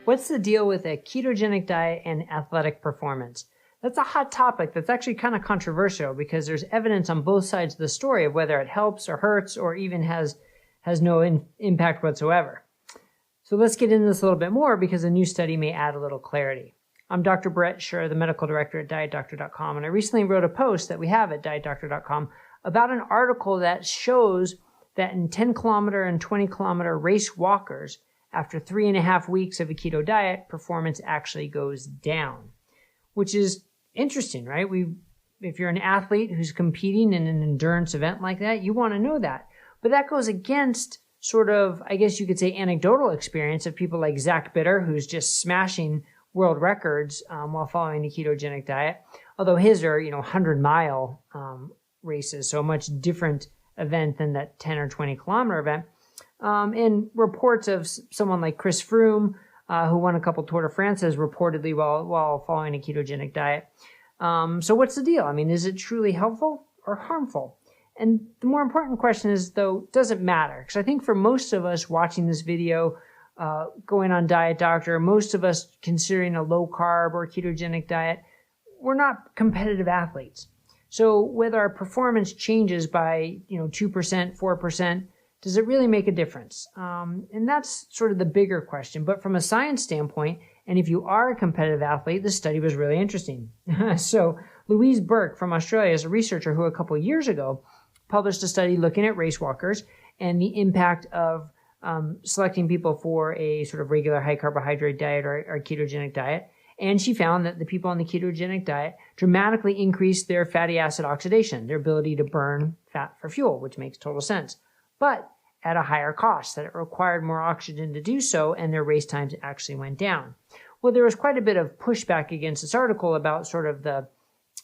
What's the deal with a ketogenic diet and athletic performance? That's a hot topic that's actually kind of controversial because there's evidence on both sides of the story of whether it helps or hurts or even has no impact whatsoever. So let's get into this a little bit more because a new study may add a little clarity. I'm Dr. Brett Scher, the medical director at DietDoctor.com, and I recently wrote a post that we have at DietDoctor.com about an article that shows that in 10-kilometer and 20-kilometer race walkers, after 3.5 weeks of a keto diet, performance actually goes down, which is interesting, right? If you're an athlete who's competing in an endurance event like that, you want to know that. But that goes against sort of, I guess you could say, anecdotal experience of people like Zach Bitter, who's just smashing world records while following a ketogenic diet. Although his are, 100-mile races, so a much different event than that 10 or 20-kilometer event. And reports of someone like Chris Froome, who won a couple Tour de France's reportedly while following a ketogenic diet. So what's the deal? I mean, is it truly helpful or harmful? And the more important question is, though, does it matter? Because I think for most of us watching this video, going on Diet Doctor, most of us considering a low-carb or ketogenic diet, we're not competitive athletes. So whether our performance changes by 2%, 4%, does it really make a difference? And that's sort of the bigger question. But from a science standpoint, and if you are a competitive athlete, this study was really interesting. So Louise Burke from Australia is a researcher who a couple of years ago published a study looking at race walkers and the impact of selecting people for a sort of regular high carbohydrate diet or ketogenic diet. And she found that the people on the ketogenic diet dramatically increased their fatty acid oxidation, their ability to burn fat for fuel, which makes total sense, but at a higher cost, that it required more oxygen to do so, and their race times actually went down. Well, there was quite a bit of pushback against this article about sort of the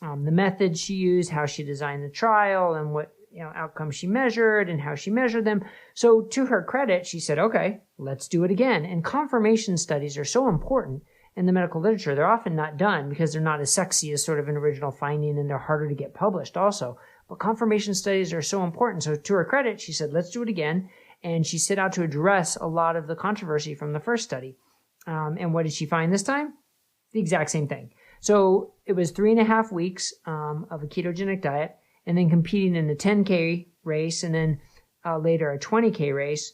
methods she used, how she designed the trial, and what outcomes she measured and how she measured them. So to her credit, she said, okay, let's do it again. And confirmation studies are so important in the medical literature. They're often not done because they're not as sexy as sort of an original finding, and they're harder to get published also. But confirmation studies are so important. So to her credit, she said, let's do it again. And she set out to address a lot of the controversy from the first study. And what did she find this time? The exact same thing. So it was 3.5 weeks of a ketogenic diet, and then competing in a 10K race, and then later a 20K race.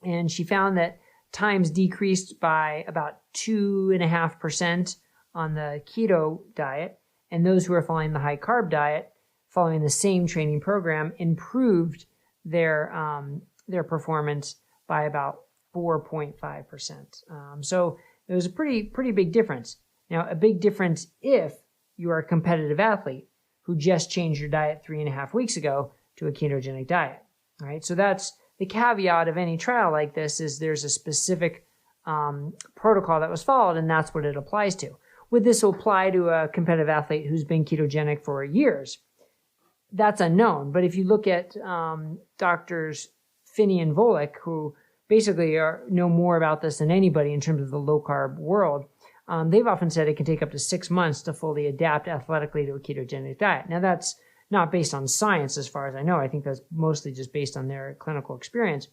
And she found that times decreased by about 2.5% on the keto diet, and those who were following the high carb diet, following the same training program, improved their performance by about 4.5%. So it was a pretty big difference. Now, a big difference if you are a competitive athlete who just changed your diet 3.5 weeks ago to a ketogenic diet. All right, so that's the caveat of any trial like this, is there's a specific protocol that was followed, and that's what it applies to. Would this apply to a competitive athlete who's been ketogenic for years? That's unknown. But if you look at doctors Finney and Volek, who basically know more about this than anybody in terms of the low-carb world, they've often said it can take up to 6 months to fully adapt athletically to a ketogenic diet. Now, that's not based on science as far as I know. I think that's mostly just based on their clinical experience.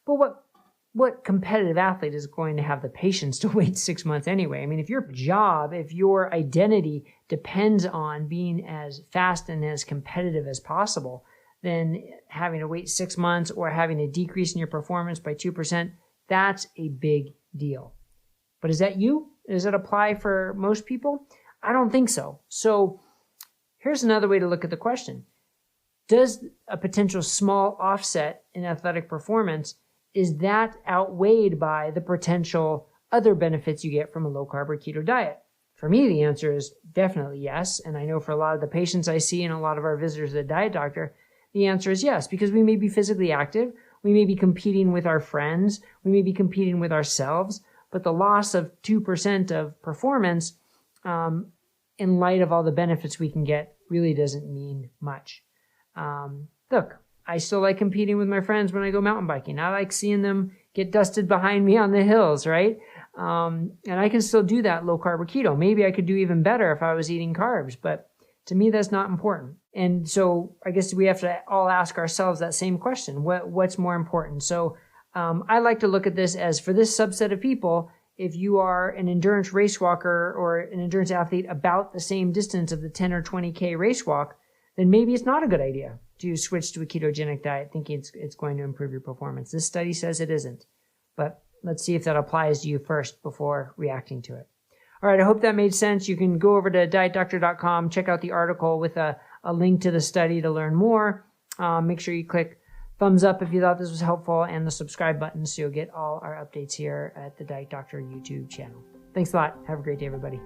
But what competitive athlete is going to have the patience to wait 6 months anyway? I mean, if your identity depends on being as fast and as competitive as possible, then having to wait 6 months or having a decrease in your performance by 2%, that's a big deal. But is that you? Does it apply for most people? I don't think so. So here's another way to look at the question. Does a potential small offset in athletic performance, is that outweighed by the potential other benefits you get from a low-carb or keto diet? For me, the answer is definitely yes. And I know for a lot of the patients I see and a lot of our visitors at Diet Doctor, the answer is yes, because we may be physically active, we may be competing with our friends, we may be competing with ourselves, but the loss of 2% of performance in light of all the benefits we can get really doesn't mean much. Look, I still like competing with my friends when I go mountain biking. I like seeing them get dusted behind me on the hills, right? And I can still do that low carb or keto. Maybe I could do even better if I was eating carbs, but to me, that's not important. And so I guess we have to all ask ourselves that same question. What's more important? So I like to look at this as, for this subset of people, if you are an endurance race walker or an endurance athlete about the same distance of the 10 or 20K race walk, then maybe it's not a good idea to switch to a ketogenic diet thinking it's going to improve your performance. This study says it isn't, but let's see if that applies to you first before reacting to it. All right, I hope that made sense. You can go over to dietdoctor.com, check out the article with a link to the study to learn more. Make sure you click thumbs up if you thought this was helpful and the subscribe button so you'll get all our updates here at the Diet Doctor YouTube channel. Thanks a lot. Have a great day, everybody.